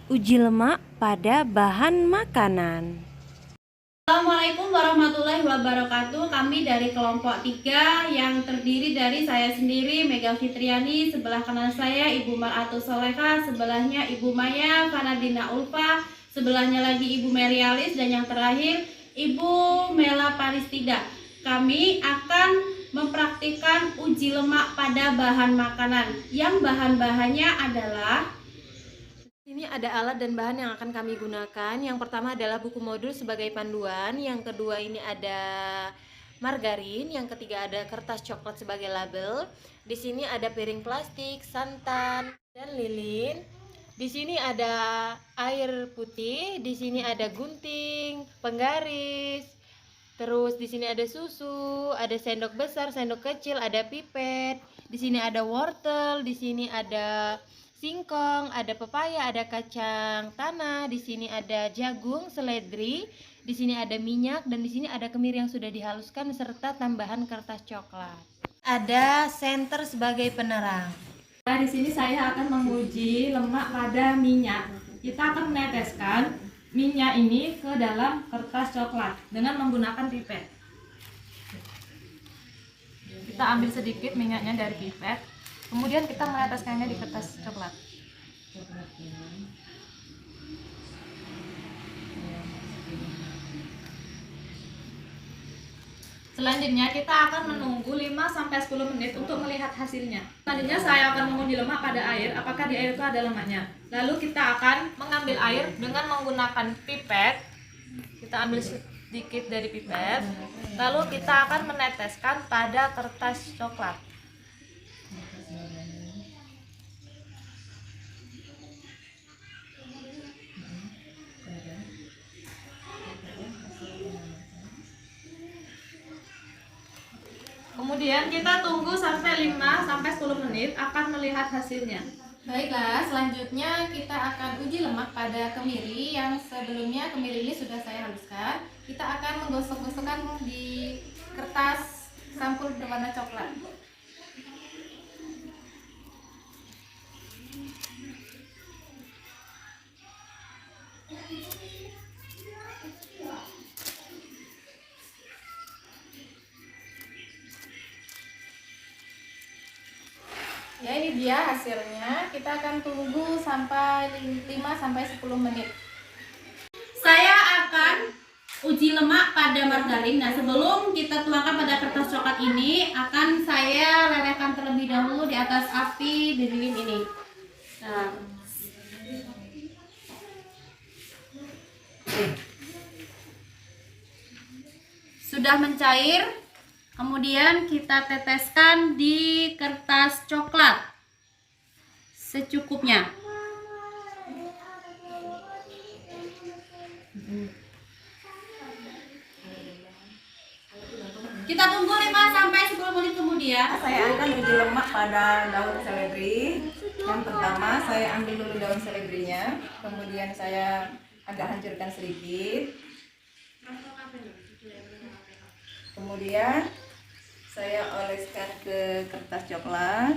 Uji lemak pada bahan makanan. Assalamualaikum warahmatullahi wabarakatuh. Kami dari kelompok 3 yang terdiri dari saya sendiri, Mega Fitriani, sebelah kanan saya Ibu Maratus Soleha, sebelahnya Ibu Maya Fanadina Ulfa, sebelahnya lagi Ibu Merialis, dan yang terakhir Ibu Mela Paristida. Kami akan mempraktikkan uji lemak pada bahan makanan yang bahan-bahannya adalah Ini ada alat dan bahan yang akan kami gunakan. Yang pertama adalah buku modul sebagai panduan. Yang kedua ini ada margarin. Yang ketiga ada kertas coklat sebagai label. Di sini ada piring plastik, santan, dan lilin. Di sini ada air putih. Di sini ada gunting, penggaris. Terus di sini ada susu, ada sendok besar, sendok kecil, ada pipet. Di sini ada wortel, di sini ada singkong, ada pepaya, ada kacang tanah, di sini ada jagung, seledri, di sini ada minyak, dan di sini ada kemiri yang sudah dihaluskan serta tambahan kertas coklat. Ada senter sebagai penerang. Di sini saya akan menguji lemak pada minyak. Kita akan meneteskan minyak ini ke dalam kertas coklat dengan menggunakan pipet. Kita ambil sedikit minyaknya dari pipet, kemudian kita meneteskannya di kertas coklat. Selanjutnya kita akan menunggu 5-10 menit untuk melihat hasilnya. Selanjutnya saya akan menguji lemak pada air, apakah di air itu ada lemaknya. Lalu kita akan mengambil air dengan menggunakan pipet. Kita ambil sedikit dari pipet, lalu kita akan meneteskan pada kertas coklat. Kemudian kita tunggu sampai 5-10 menit akan melihat hasilnya. Baiklah, selanjutnya kita akan uji lemak pada kemiri yang sebelumnya kemiri ini sudah saya haluskan. Kita akan menggosok-gosokkan di kertas sampul berwarna coklat. Ya, ini dia hasilnya. Kita akan tunggu sampai 5-10 menit. Saya akan uji lemak pada margarin. Nah, sebelum kita tuangkan pada kertas coklat ini, akan saya lelehkan terlebih dahulu di atas api lilin ini. Nah, sudah mencair, kemudian kita teteskan di kertas coklat secukupnya. Kita tunggu 5-10 menit kemudian. Saya akan uji lemak pada daun seledri. Yang pertama saya ambil dulu daun seledrinya, kemudian saya agak hancurkan sedikit. Kemudian saya oleskan ke kertas coklat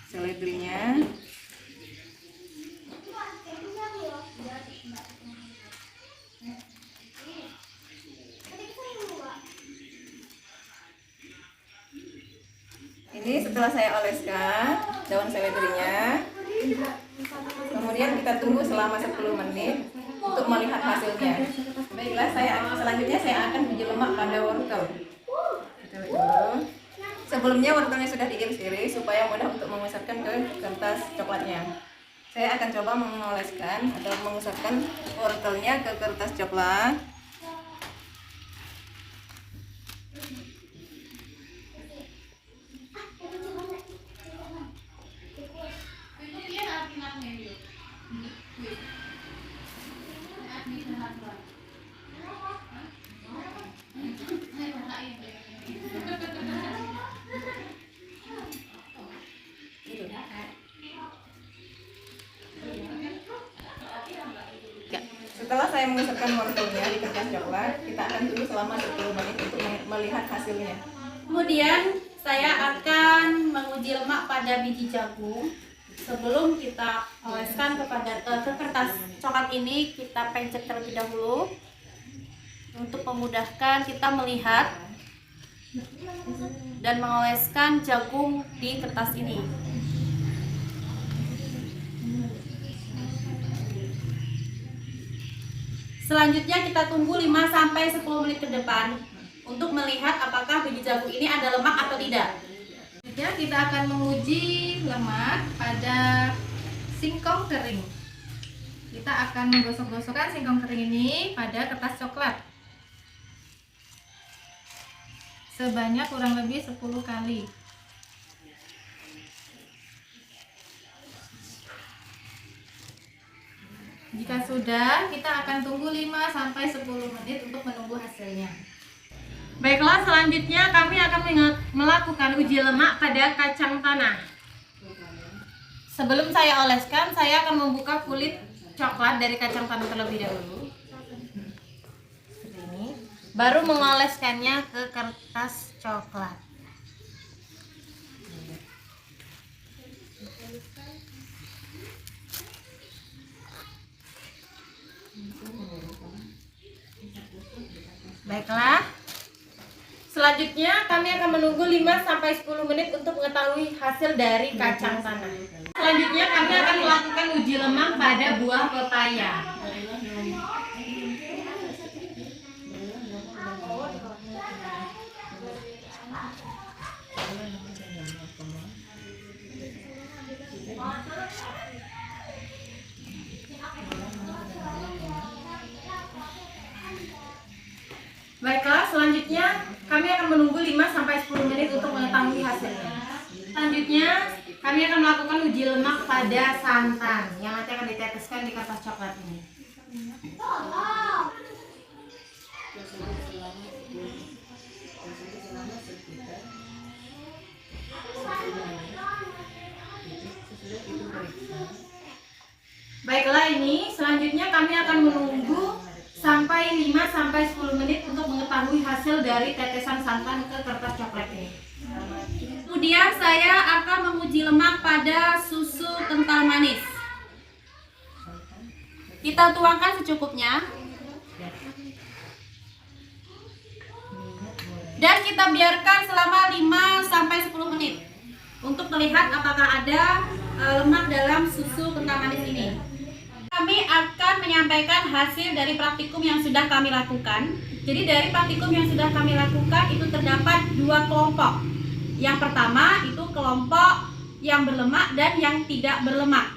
seledrinya. Ini setelah saya oleskan daun seledrinya, kemudian kita tunggu selama 10 menit untuk melihat hasilnya. Baiklah, selanjutnya saya akan uji lemak pada wortel. Kita lihat dulu. Sebelumnya wortelnya sudah diiris-iris supaya mudah untuk mengusapkan ke kertas coklatnya. Saya akan coba mengoleskan atau mengusapkan wortelnya ke kertas coklat. Setelah saya mengusapkan wortelnya di kertas coklat, kita akan tunggu selama 10 menit untuk melihat hasilnya. Kemudian saya akan menguji lemak pada biji jagung. sebelum kita oleskan ke kertas coklat ini, kita pencet terlebih dahulu untuk memudahkan kita melihat dan mengoleskan jagung di kertas ini. Selanjutnya kita tunggu 5-10 menit ke depan untuk melihat apakah biji jagung ini ada lemak atau tidak. Selanjutnya kita akan menguji lemak pada singkong kering. Kita akan menggosok-gosokkan singkong kering ini pada kertas coklat sebanyak kurang lebih 10 kali. Jika sudah, kita akan tunggu 5-10 menit untuk menunggu hasilnya. Baiklah, selanjutnya kami akan melakukan uji lemak pada kacang tanah. Sebelum saya oleskan, saya akan membuka kulit coklat dari kacang tanah terlebih dahulu. Seperti ini. Baru mengoleskannya ke kertas coklat. Baiklah. Selanjutnya kami akan menunggu 5-10 menit untuk mengetahui hasil dari kacang tanah. Selanjutnya kami akan melakukan uji lemak pada buah pepaya. Baiklah, selanjutnya kami akan menunggu 5-10 menit untuk mengetahui hasilnya. Selanjutnya, kami akan melakukan uji lemak pada santan yang nanti akan diteteskan di kertas coklat ini. Baiklah, ini selanjutnya kami akan menunggu sampai 5-10 menit untuk mengetahui hasil dari tetesan santan ke kertas coklat ini. Kemudian saya akan menguji lemak pada susu kental manis. Kita tuangkan secukupnya. Dan kita biarkan selama 5-10 menit untuk melihat apakah ada lemak dalam susu kental manis ini. Kami akan menyampaikan hasil dari praktikum yang sudah kami lakukan. Jadi dari praktikum yang sudah kami lakukan itu terdapat 2 kelompok. Yang pertama itu kelompok yang berlemak dan yang tidak berlemak.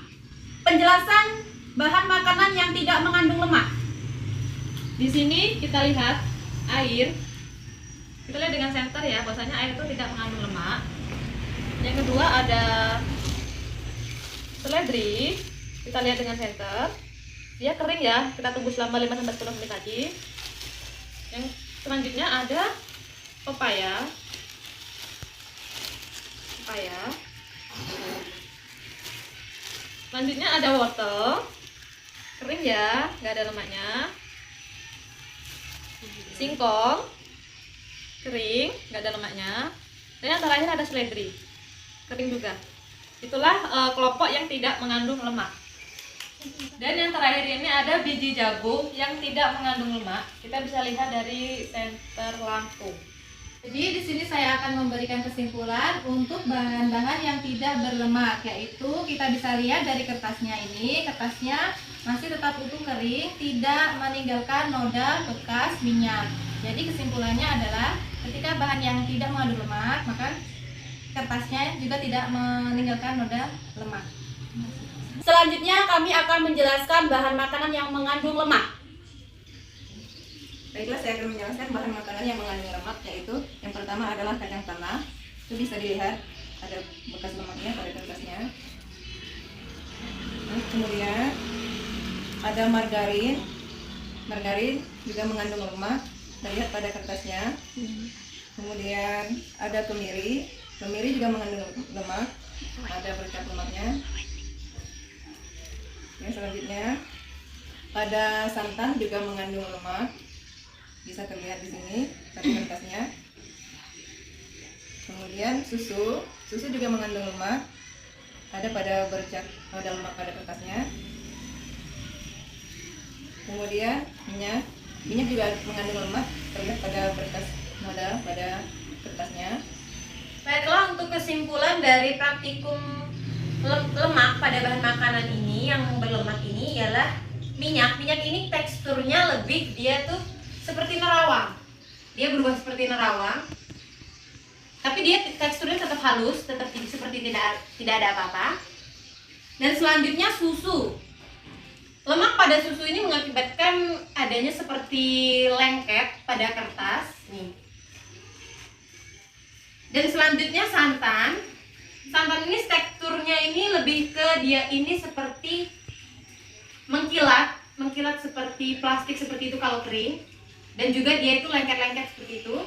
Penjelasan bahan makanan yang tidak mengandung lemak. Di sini kita lihat air. Kita lihat dengan senter ya, bahwasanya air itu tidak mengandung lemak. Yang kedua ada seledri. Kita lihat dengan senter, dia kering ya, kita tunggu selama 5-10 menit lagi. Yang selanjutnya ada pepaya. Selanjutnya ada wortel, kering ya, nggak ada lemaknya. Singkong, kering, nggak ada lemaknya. Dan yang terakhir ada seledri, kering juga. Itulah kelompok yang tidak mengandung lemak. Dan yang terakhir ini ada biji jagung yang tidak mengandung lemak. Kita bisa lihat dari senter lampu. Jadi di sini saya akan memberikan kesimpulan untuk bahan-bahan yang tidak berlemak, yaitu kita bisa lihat dari kertasnya ini, kertasnya masih tetap utuh kering, tidak meninggalkan noda bekas minyak. Jadi kesimpulannya adalah ketika bahan yang tidak mengandung lemak, maka kertasnya juga tidak meninggalkan noda lemak. Selanjutnya kami akan menjelaskan bahan makanan yang mengandung lemak. Baiklah, saya akan menjelaskan bahan makanan yang mengandung lemak, yaitu yang pertama adalah kacang tanah. Itu bisa dilihat ada bekas lemaknya pada kertasnya. Kemudian ada margarin. Margarin juga mengandung lemak, kita lihat pada kertasnya. Kemudian ada kemiri. Kemiri juga mengandung lemak, ada bercak lemaknya. Yang selanjutnya pada santan juga mengandung lemak, bisa terlihat di sini pada kertasnya. Kemudian susu juga mengandung lemak, ada pada bercak, ada lemak pada kertasnya. Kemudian minyak juga mengandung lemak, terlihat pada berkas modal pada kertasnya. Baiklah, untuk kesimpulan dari praktikum lemak pada bahan makanan ini yang berlemak ini ialah minyak. Minyak ini teksturnya lebih, dia tuh seperti nerawang. Dia berubah seperti nerawang. Tapi dia teksturnya tetap halus, tetap seperti tidak ada apa-apa. Dan selanjutnya susu. Lemak pada susu ini mengakibatkan adanya seperti lengket pada kertas nih. Dan selanjutnya santan. Santan ini teksturnya ini lebih ke dia ini seperti mengkilat seperti plastik seperti itu kalau kering. Dan juga dia itu lengket-lengket seperti itu.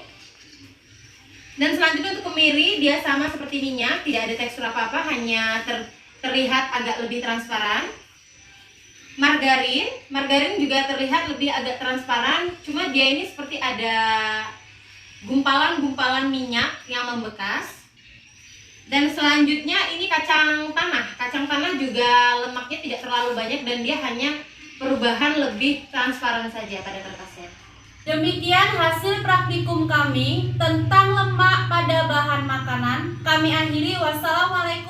Dan selanjutnya untuk kemiri, dia sama seperti minyak, tidak ada tekstur apa-apa, hanya terlihat agak lebih transparan. Margarin juga terlihat lebih agak transparan, cuma dia ini seperti ada gumpalan-gumpalan minyak yang membekas. Dan selanjutnya ini kacang tanah. Kacang tanah juga lemaknya tidak terlalu banyak dan dia hanya perubahan lebih transparan saja pada kertasnya. Demikian hasil praktikum kami tentang lemak pada bahan makanan. Kami akhiri. Wassalamualaikum